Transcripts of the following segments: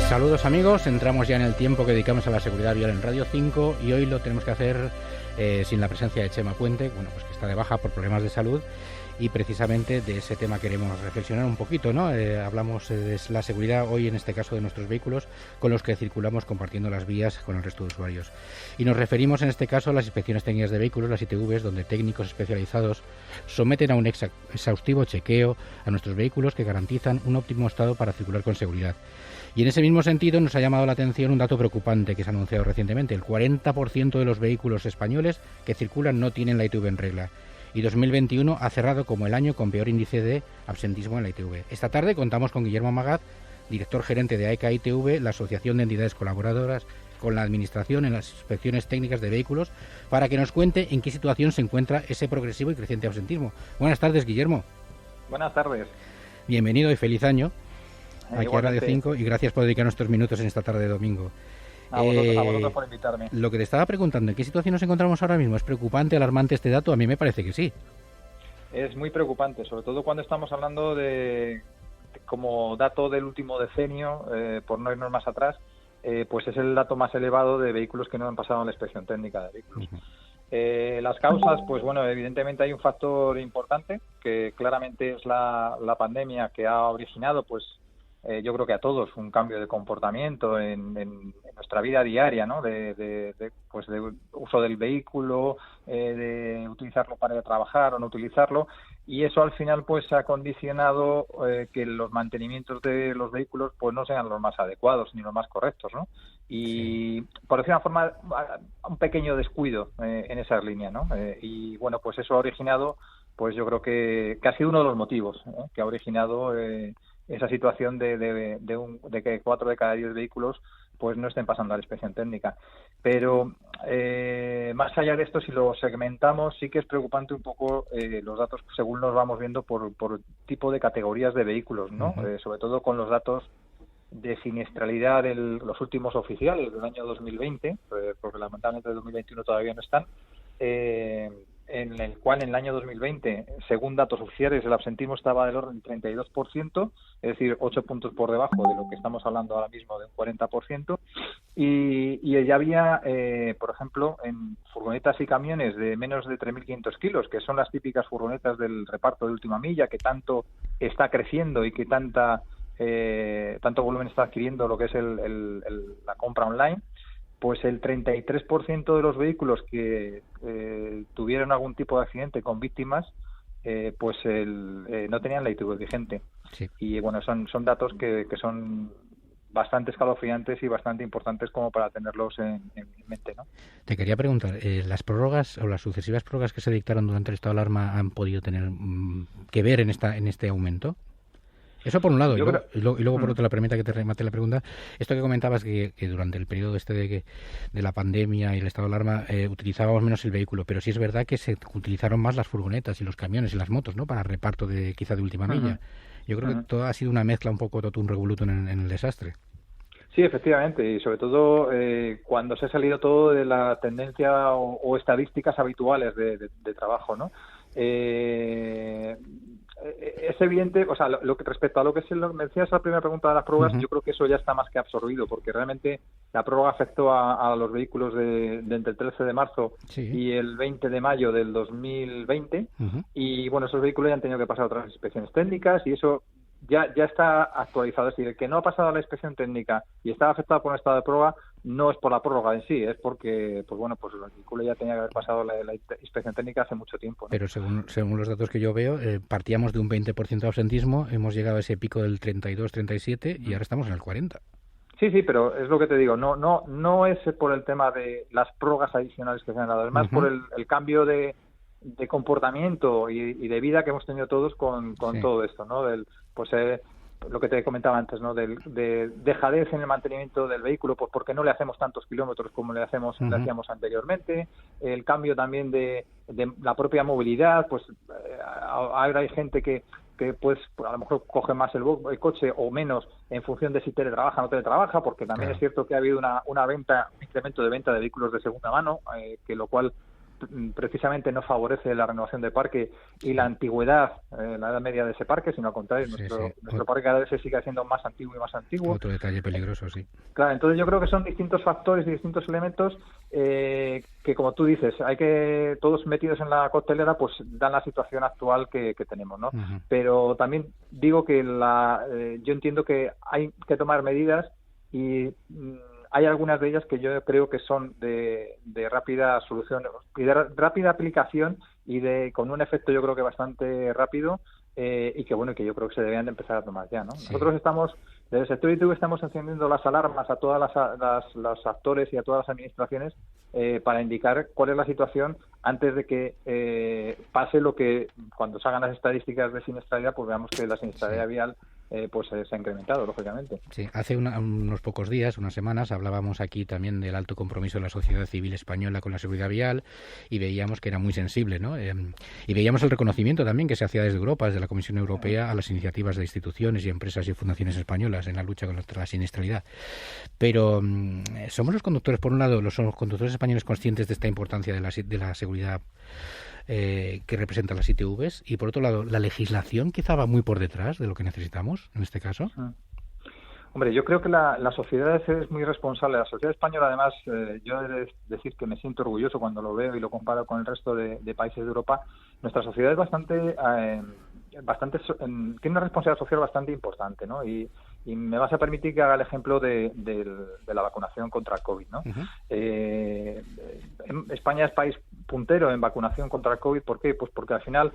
Saludos amigos, entramos ya en el tiempo que dedicamos a la seguridad vial en Radio 5 y hoy lo tenemos que hacer sin la presencia de Chema Puente, bueno, pues que está de baja por problemas de salud, y precisamente de ese tema queremos reflexionar un poquito, ¿no? Hablamos de la seguridad hoy en este caso de nuestros vehículos con los que circulamos compartiendo las vías con el resto de usuarios. Y nos referimos en este caso a las inspecciones técnicas de vehículos, las ITVs, donde técnicos especializados someten a un exhaustivo chequeo a nuestros vehículos que garantizan un óptimo estado para circular con seguridad. Y en ese mismo sentido nos ha llamado la atención un dato preocupante que se ha anunciado recientemente. El 40% de los vehículos españoles que circulan no tienen la ITV en regla. Y 2021 ha cerrado como el año con peor índice de absentismo en la ITV. Esta tarde contamos con Guillermo Magaz, director gerente de AECA ITV, la Asociación de Entidades Colaboradoras con la Administración en las inspecciones técnicas de vehículos, para que nos cuente en qué situación se encuentra ese progresivo y creciente absentismo. Buenas tardes, Guillermo. Buenas tardes. Bienvenido y feliz año. Aquí a Radio Igualmente. 5 y gracias por dedicar nuestros minutos en esta tarde de domingo. A vosotros por invitarme. Lo que te estaba preguntando, ¿en qué situación nos encontramos ahora mismo? ¿Es preocupante, alarmante este dato? A mí me parece que sí. Es muy preocupante, sobre todo cuando estamos hablando de como dato del último decenio, por no irnos más atrás, pues es el dato más elevado de vehículos que no han pasado en la inspección técnica de vehículos. Las causas, pues bueno, evidentemente hay un factor importante, que claramente es la pandemia que ha originado, pues yo creo que a todos, un cambio de comportamiento en nuestra vida diaria, ¿no? De uso del vehículo, de utilizarlo para ir a trabajar o no utilizarlo, y eso al final pues ha condicionado que los mantenimientos de los vehículos pues no sean los más adecuados ni los más correctos, ¿no? Y por decir una forma, un pequeño descuido en esa línea, ¿no? Y bueno, pues eso ha originado, pues yo creo que ha sido uno de los motivos que ha originado esa situación de que 4 de cada 10 vehículos pues no estén pasando a la inspección técnica. Pero más allá de esto, si lo segmentamos, sí que es preocupante un poco los datos según nos vamos viendo por tipo de categorías de vehículos, ¿no? Sobre todo con los datos de siniestralidad de los últimos oficiales del año 2020, porque lamentablemente el 2021 todavía no están, en el cual en el año 2020, según datos oficiales, el absentismo estaba del orden del 32%, es decir, 8 puntos por debajo de lo que estamos hablando ahora mismo de un 40%, y ya había, por ejemplo, en furgonetas y camiones de menos de 3.500 kilos, que son las típicas furgonetas del reparto de última milla, que tanto está creciendo y que tanto volumen está adquiriendo lo que es la compra online, pues el 33% de los vehículos que tuvieron algún tipo de accidente con víctimas, pues no tenían la ITV vigente. Sí. Y bueno, son datos que son bastante escalofriantes y bastante importantes como para tenerlos en mente, ¿no? Te quería preguntar, ¿las prórrogas o las sucesivas prórrogas que se dictaron durante el estado de alarma han podido tener que ver en este aumento? Eso por un lado, y luego por otro, la permita que te remate la pregunta. Esto que comentabas que durante el periodo de la pandemia y el estado de alarma utilizábamos menos el vehículo, pero sí es verdad que se utilizaron más las furgonetas y los camiones y las motos, ¿no? Para reparto quizá de última milla. Yo creo que todo ha sido una mezcla un poco totum revolutum en el desastre. Sí, efectivamente, y sobre todo cuando se ha salido todo de la tendencia o estadísticas habituales de trabajo, ¿no? Es evidente, o sea, lo que respecto a lo que me decías la primera pregunta de las prórrogas, yo creo que eso ya está más que absorbido, porque realmente la prórroga afectó a los vehículos de entre el 13 de marzo y el 20 de mayo del 2020, y bueno, esos vehículos ya han tenido que pasar otras inspecciones técnicas y eso ya está actualizado. Es decir, el que no ha pasado a la inspección técnica y está afectado por un estado de prórroga no es por la prórroga en sí, es porque pues el vehículo ya tenía que haber pasado la inspección técnica hace mucho tiempo, ¿no? Pero según los datos que yo veo, partíamos de un 20% de absentismo, hemos llegado a ese pico del 32-37 y ahora estamos en el 40%. Sí, pero es lo que te digo, no es por el tema de las prórrogas adicionales que se han dado, es más por el cambio de comportamiento y de vida que hemos tenido todos con todo esto, ¿no? Lo que te comentaba antes, ¿no? De dejadez en el mantenimiento del vehículo, pues porque no le hacemos tantos kilómetros como le hacíamos anteriormente, el cambio también de la propia movilidad, pues ahora hay gente que pues a lo mejor coge más el coche o menos en función de si teletrabaja o no teletrabaja, porque también es cierto que ha habido un incremento de venta de vehículos de segunda mano, que lo cual precisamente no favorece la renovación del parque y la antigüedad, la edad media de ese parque, sino al contrario, nuestro parque cada vez se sigue haciendo más antiguo y más antiguo. Otro detalle peligroso, sí. Claro, entonces yo creo que son distintos factores y distintos elementos que, como tú dices, hay que todos metidos en la coctelera, pues dan la situación actual que tenemos, ¿no? Uh-huh. Pero también digo que yo entiendo que hay que tomar medidas y hay algunas de ellas que yo creo que son de rápida solución y de rápida aplicación y con un efecto yo creo que bastante rápido y que bueno, que yo creo que se deberían de empezar a tomar ya, ¿no? Sí. Nosotros estamos, desde el sector ITV estamos encendiendo las alarmas a todas los actores y a todas las administraciones para indicar cuál es la situación antes de que pase lo que cuando salgan las estadísticas de siniestralidad, pues veamos que la siniestralidad vial pues se ha incrementado, lógicamente. Sí, hace unos pocos días, unas semanas, hablábamos aquí también del alto compromiso de la sociedad civil española con la seguridad vial y veíamos que era muy sensible, ¿no? Y veíamos el reconocimiento también que se hacía desde Europa, desde la Comisión Europea, a las iniciativas de instituciones y empresas y fundaciones españolas en la lucha contra la siniestralidad. Pero somos los conductores, por un lado, los conductores españoles conscientes de esta importancia de la seguridad que representan las ITVs y por otro lado la legislación quizá va muy por detrás de lo que necesitamos en este caso. Hombre, yo creo que la sociedad es muy responsable. La sociedad española, además, yo he de decir que me siento orgulloso cuando lo veo y lo comparo con el resto de países de Europa. Nuestra sociedad es bastante tiene una responsabilidad social bastante importante, ¿no? Y me vas a permitir que haga el ejemplo de la vacunación contra el COVID, ¿no? Uh-huh. España es país puntero en vacunación contra el COVID. ¿Por qué? Pues porque al final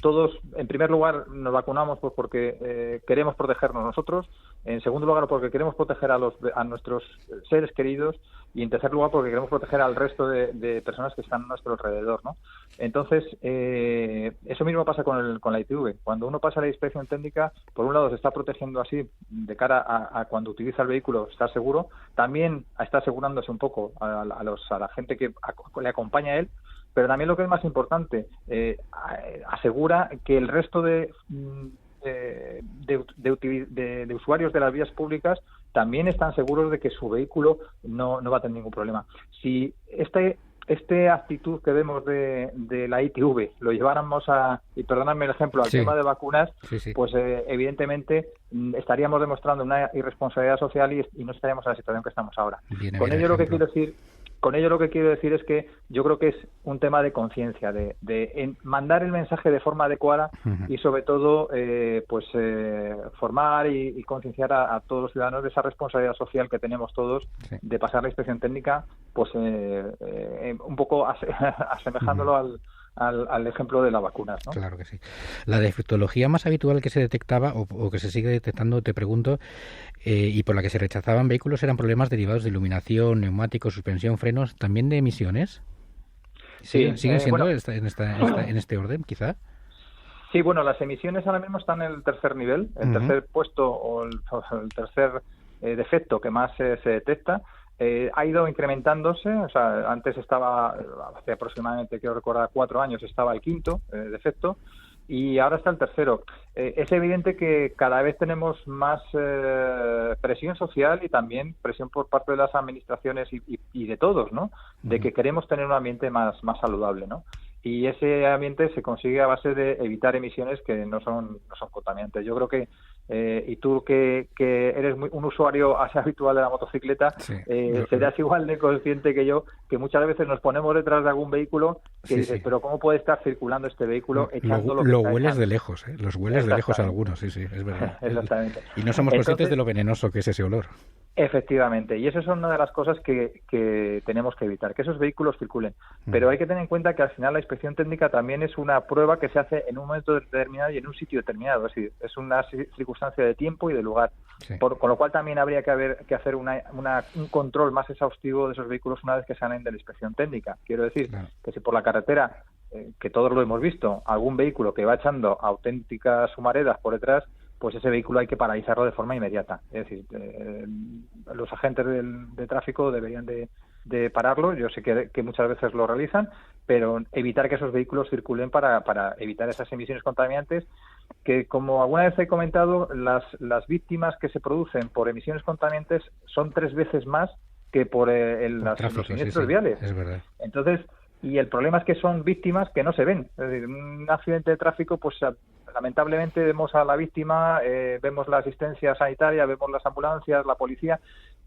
todos, en primer lugar, nos vacunamos pues porque queremos protegernos nosotros, en segundo lugar porque queremos proteger a nuestros seres queridos y en tercer lugar porque queremos proteger al resto de personas que están a nuestro alrededor, ¿no? Entonces, eso mismo pasa con la ITV. Cuando uno pasa la inspección técnica, por un lado se está protegiendo así de cara a cuando utiliza el vehículo, está seguro, también está asegurándose un poco a la gente que le acompaña a él, pero también lo que es más importante, asegura que el resto de usuarios de las vías públicas también están seguros de que su vehículo no va a tener ningún problema. Si esta actitud que vemos de la ITV lo lleváramos y perdóname el ejemplo, al tema de vacunas, pues evidentemente estaríamos demostrando una irresponsabilidad social y no estaríamos en la situación que estamos ahora. Con ello lo que quiero decir es que yo creo que es un tema de conciencia, de mandar el mensaje de forma adecuada y sobre todo formar y concienciar a todos los ciudadanos de esa responsabilidad social que tenemos todos de pasar la inspección técnica, pues un poco asemejándolo al ejemplo de las vacunas, ¿no? Claro que sí. La defectología más habitual que se detectaba o que se sigue detectando, te pregunto, y por la que se rechazaban vehículos eran problemas derivados de iluminación, neumáticos, suspensión, frenos, también de emisiones. ¿Siguen siendo en este orden, quizá? Sí, bueno, las emisiones ahora mismo están en el tercer nivel, el tercer puesto o el tercer defecto que más se detecta. Ha ido incrementándose, o sea, antes estaba, hace aproximadamente, quiero recordar, 4 años, estaba el quinto defecto y ahora está el tercero. Es evidente que cada vez tenemos más presión social y también presión por parte de las administraciones y de todos, ¿no? De que queremos tener un ambiente más saludable, ¿no? Y ese ambiente se consigue a base de evitar emisiones que no son contaminantes. Yo creo que y tú que eres un usuario así habitual de la motocicleta, serás igual de consciente que yo, que muchas veces nos ponemos detrás de algún vehículo que dices, pero ¿cómo puede estar circulando este vehículo echando lo hueles de lejos, los hueles de lejos algunos, sí, es verdad. Exactamente. Y no somos conscientes de lo venenoso que es ese olor. Efectivamente, y eso es una de las cosas que tenemos que evitar, que esos vehículos circulen. Pero hay que tener en cuenta que al final la inspección técnica también es una prueba que se hace en un momento determinado y en un sitio determinado, es decir, es una circunstancia de tiempo y de lugar. Con lo cual también habría que hacer un control más exhaustivo de esos vehículos una vez que salen de la inspección técnica. Quiero decir que si por la carretera, que todos lo hemos visto, algún vehículo que va echando auténticas humaredas por detrás, pues ese vehículo hay que paralizarlo de forma inmediata. Es decir, los agentes de tráfico deberían de pararlo. Yo sé que muchas veces lo realizan, pero evitar que esos vehículos circulen para evitar esas emisiones contaminantes que, como alguna vez he comentado, las víctimas que se producen por emisiones contaminantes son 3 veces más que por los siniestros viales. Es verdad. Entonces, y el problema es que son víctimas que no se ven. Es decir, un accidente de tráfico, pues lamentablemente vemos a la víctima, vemos la asistencia sanitaria, vemos las ambulancias, la policía,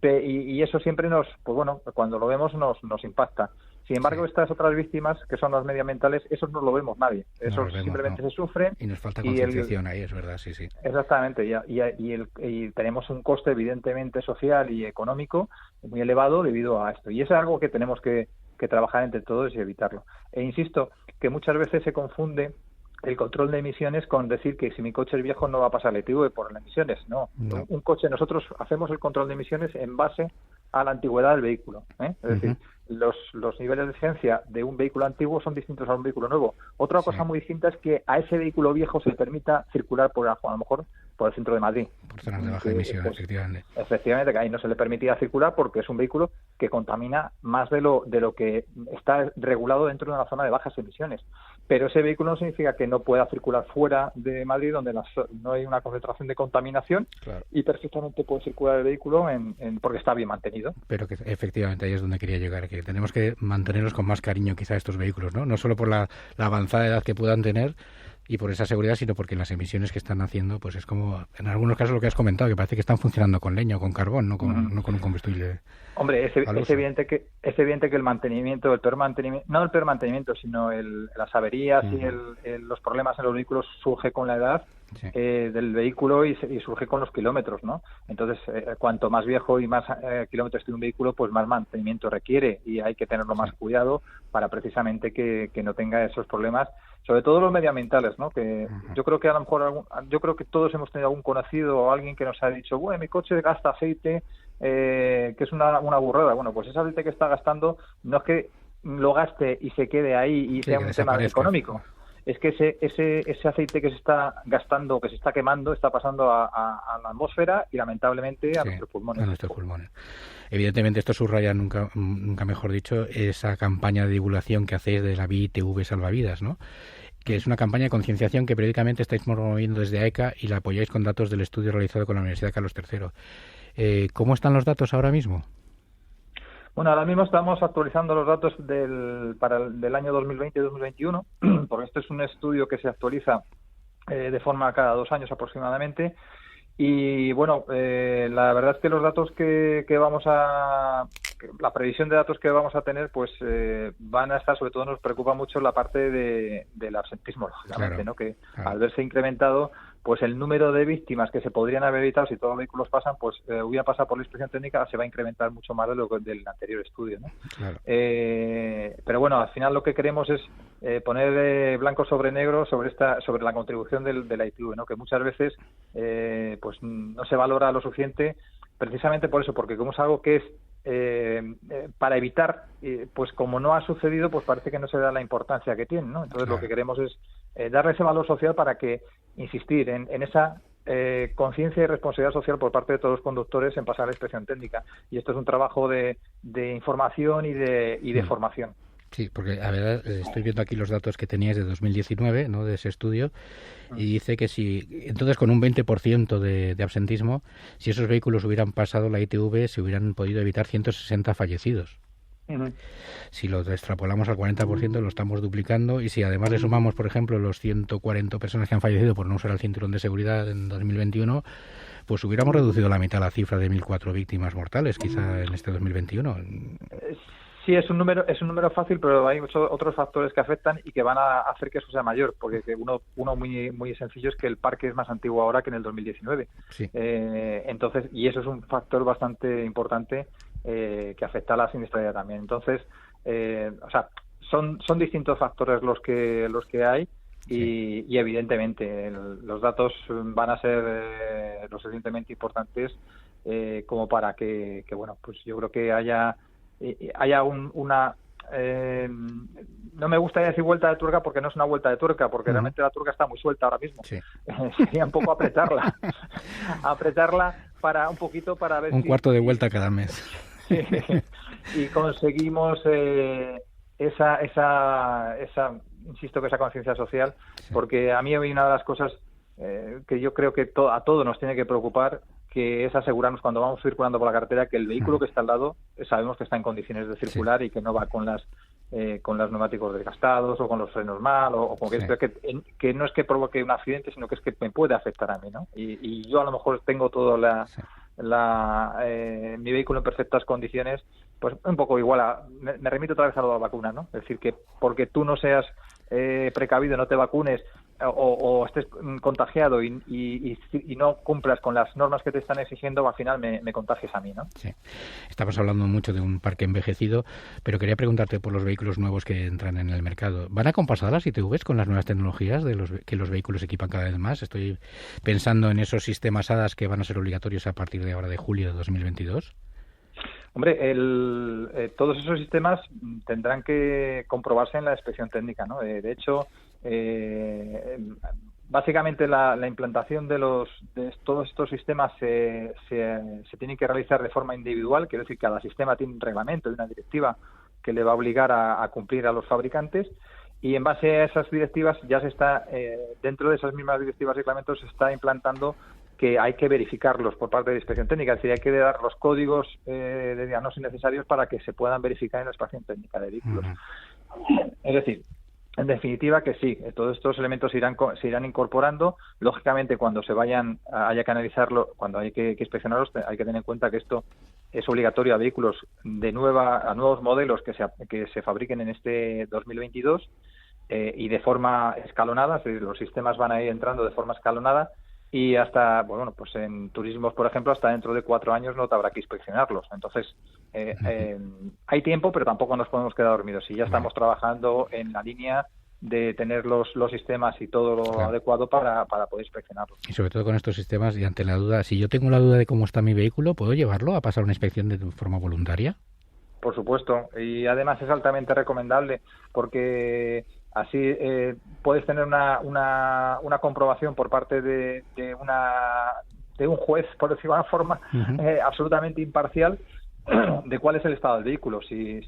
y eso siempre pues bueno, cuando lo vemos nos impacta. Sin embargo, estas otras víctimas, que son los medioambientales, esos no lo vemos nadie. Esos simplemente se sufren. Y nos falta concienciación ahí, es verdad, sí. Exactamente, y tenemos un coste evidentemente social y económico muy elevado debido a esto. Y eso es algo que tenemos que trabajar entre todos y evitarlo. E insisto, que muchas veces se confunde el control de emisiones con decir que si mi coche es viejo no va a pasar la ITV por las emisiones. No. Un coche, nosotros hacemos el control de emisiones en base a la antigüedad del vehículo. Es decir, los niveles de exigencia de un vehículo antiguo son distintos a un vehículo nuevo. Otra cosa muy distinta es que a ese vehículo viejo se le permita circular a lo mejor por el centro de Madrid. Por zonas de baja emisión, efectivamente. Efectivamente, que ahí no se le permitía circular porque es un vehículo que contamina más de lo que está regulado dentro de una zona de bajas emisiones. Pero ese vehículo no significa que no pueda circular fuera de Madrid, donde no hay una concentración de contaminación, y perfectamente puede circular el vehículo porque está bien mantenido. Pero que efectivamente ahí es donde quería llegar, que tenemos que mantenerlos con más cariño quizá estos vehículos, no solo por la avanzada edad que puedan tener y por esa seguridad, sino porque las emisiones que están haciendo, pues es como, en algunos casos lo que has comentado, que parece que están funcionando con leña o con carbón, no con un combustible. Hombre, es evidente que el mantenimiento, el peor mantenimiento, no el peor mantenimiento, sino las averías y los problemas en los vehículos surge con la edad del vehículo y surge con los kilómetros, ¿no? Entonces, cuanto más viejo y más kilómetros tiene un vehículo, pues más mantenimiento requiere y hay que tenerlo más cuidado para precisamente que no tenga esos problemas, sobre todo los medioambientales, ¿no? Que yo creo que a lo mejor todos hemos tenido algún conocido o alguien que nos ha dicho, bueno, mi coche gasta aceite, que es una burrada. Bueno, pues ese aceite que está gastando no es que lo gaste y se quede ahí y sea un tema económico. Es que ese aceite que se está gastando, que se está quemando, está pasando a la atmósfera y lamentablemente a nuestros pulmones. Evidentemente esto subraya, nunca mejor dicho, esa campaña de divulgación que hacéis de la BITV Salvavidas, ¿no? Que es una campaña de concienciación que periódicamente estáis promoviendo desde AECA y la apoyáis con datos del estudio realizado con la Universidad Carlos III. ¿Cómo están los datos ahora mismo? Bueno, ahora mismo estamos actualizando los datos del año 2020 y 2021, porque este es un estudio que se actualiza de forma cada 2 años aproximadamente. Y bueno, la verdad es que los datos la previsión de datos que vamos a tener, pues van a estar, sobre todo nos preocupa mucho la parte del absentismo, lógicamente, ¿no? Que al verse incrementado, pues el número de víctimas que se podrían haber evitado si todos los vehículos pasan, pues hubiera pasado por la inspección técnica, se va a incrementar mucho más de lo del anterior estudio, ¿no? Pero bueno, al final lo que queremos es poner blanco sobre negro sobre la contribución de la ITV, ¿no? Que muchas veces pues no se valora lo suficiente, precisamente por eso, porque como es algo que es para evitar, pues como no ha sucedido, pues parece que no se da la importancia que tiene, ¿no? Entonces lo que queremos es darle ese valor social para que insistir en esa conciencia y responsabilidad social por parte de todos los conductores en pasar la inspección técnica. Y esto es un trabajo de información y de formación. Sí, porque a ver, estoy viendo aquí los datos que teníais de 2019, ¿no? De ese estudio, y dice que entonces con un 20% de absentismo, si esos vehículos hubieran pasado la ITV, se hubieran podido evitar 160 fallecidos. Si lo extrapolamos al 40%, lo estamos duplicando, y si además le sumamos, por ejemplo, los 140 personas que han fallecido por no usar el cinturón de seguridad en 2021, pues hubiéramos reducido la mitad la cifra de 1.004 víctimas mortales, quizá en este 2021. Sí, es un número fácil, pero hay otros factores que afectan y que van a hacer que eso sea mayor, porque uno muy muy sencillo es que el parque es más antiguo ahora que en el 2019. Sí. Entonces, y eso es un factor bastante importante que afecta a la siniestralidad también. Entonces, son distintos factores los que hay. Y evidentemente los datos van a ser lo suficientemente importantes como para que bueno, pues yo creo que haya una no me gusta decir vuelta de tuerca porque no es una vuelta de tuerca, porque realmente la tuerca está muy suelta ahora mismo. Sería un poco apretarla para un poquito para ver cuarto de vuelta cada mes y conseguimos esa insisto que esa conciencia social, porque a mí una de las cosas que yo creo que a todos nos tiene que preocupar, que es asegurarnos cuando vamos circulando por la carretera que el vehículo que está al lado sabemos que está en condiciones de circular y que no va con las con los neumáticos desgastados o con los frenos mal o con que no es que provoque un accidente, sino que es que me puede afectar a mí, ¿no? Y yo a lo mejor tengo todo mi vehículo en perfectas condiciones, pues un poco igual me remito otra vez a la vacuna, ¿no? Es decir, que porque tú no seas precavido, no te vacunes o estés contagiado y no cumplas con las normas que te están exigiendo, al final me contagies a mí, ¿no? Sí. Estamos hablando mucho de un parque envejecido, pero quería preguntarte por los vehículos nuevos que entran en el mercado. ¿Van acompasadas las ITVs con las nuevas tecnologías que los vehículos equipan cada vez más? Estoy pensando en esos sistemas ADAS que van a ser obligatorios a partir de ahora de julio de 2022. Hombre, todos esos sistemas tendrán que comprobarse en la inspección técnica, ¿no? De hecho, básicamente la implantación de todos estos sistemas se tiene que realizar de forma individual, quiere decir que cada sistema tiene un reglamento y una directiva que le va a obligar a cumplir a los fabricantes, y en base a esas directivas ya se está, dentro de esas mismas directivas y reglamentos, se está implantando que hay que verificarlos por parte de la inspección técnica, es decir, hay que dar los códigos de diagnóstico necesarios para que se puedan verificar en la inspección técnica de vehículos. Es decir, en definitiva que sí, todos estos elementos se irán incorporando. Lógicamente, cuando haya que analizarlo, cuando hay que inspeccionarlos, hay que tener en cuenta que esto es obligatorio a vehículos a nuevos modelos que se fabriquen en este 2022 y de forma escalonada, es decir, los sistemas van a ir entrando de forma escalonada. Y hasta, bueno, pues en turismos, por ejemplo, hasta dentro de 4 años no te habrá que inspeccionarlos. Entonces, hay tiempo, pero tampoco nos podemos quedar dormidos. Y ya estamos trabajando en la línea de tener los sistemas y todo lo adecuado para poder inspeccionarlos. Y sobre todo con estos sistemas, y ante la duda, si yo tengo la duda de cómo está mi vehículo, ¿puedo llevarlo a pasar una inspección de forma voluntaria? Por supuesto. Y además es altamente recomendable porque así puedes tener una comprobación por parte de un juez, por decirlo de alguna forma, absolutamente imparcial, de cuál es el estado del vehículo, si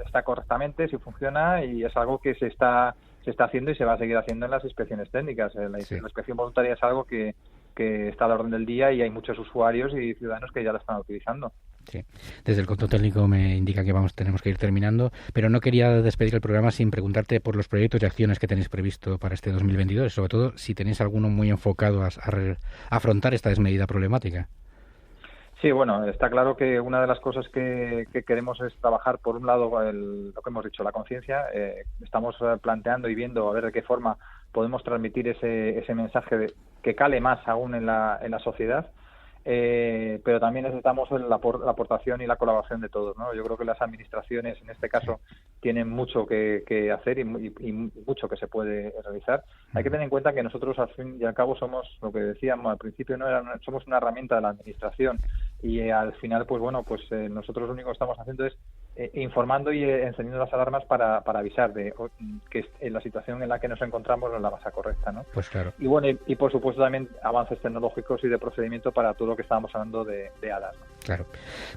está correctamente, si funciona, y es algo que se está haciendo y se va a seguir haciendo en las inspecciones técnicas. La inspección voluntaria es algo que está a la orden del día y hay muchos usuarios y ciudadanos que ya la están utilizando. Sí. Desde el control técnico me indica que tenemos que ir terminando, pero no quería despedir el programa sin preguntarte por los proyectos y acciones que tenéis previsto para este 2022, sobre todo si tenéis alguno muy enfocado a afrontar esta desmedida problemática. Sí, bueno, está claro que una de las cosas que queremos es trabajar, por un lado, lo que hemos dicho, la conciencia. Estamos planteando y viendo a ver de qué forma podemos transmitir ese mensaje que cale más aún en la sociedad. Pero también necesitamos la aportación y la colaboración de todos, ¿no? Yo creo que las administraciones, en este caso, tienen mucho que hacer y mucho que se puede realizar. Hay que tener en cuenta que nosotros, al fin y al cabo, somos, lo que decíamos al principio, somos una herramienta de la administración, y al final, pues bueno, pues nosotros lo único que estamos haciendo es informando y encendiendo las alarmas para avisar de que la situación en la que nos encontramos no es la más correcta, ¿no? Pues claro. Y bueno, y por supuesto también avances tecnológicos y de procedimiento para todo lo que estábamos hablando de ADAS, ¿no? Claro,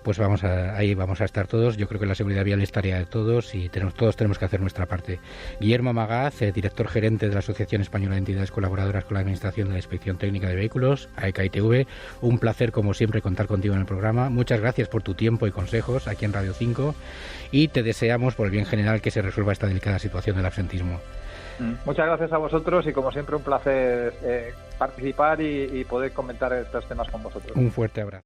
pues ahí vamos a estar todos. Yo creo que la seguridad vial es tarea de todos y todos tenemos que hacer nuestra parte. Guillermo Magaz, director gerente de la Asociación Española de Entidades Colaboradoras con la Administración de la Inspección Técnica de Vehículos, AECA-ITV, un placer como siempre contar contigo en el programa. Muchas gracias por tu tiempo y consejos aquí en Radio 5 y te deseamos por el bien general que se resuelva esta delicada situación del absentismo. Muchas gracias a vosotros y como siempre un placer participar y poder comentar estos temas con vosotros. Un fuerte abrazo.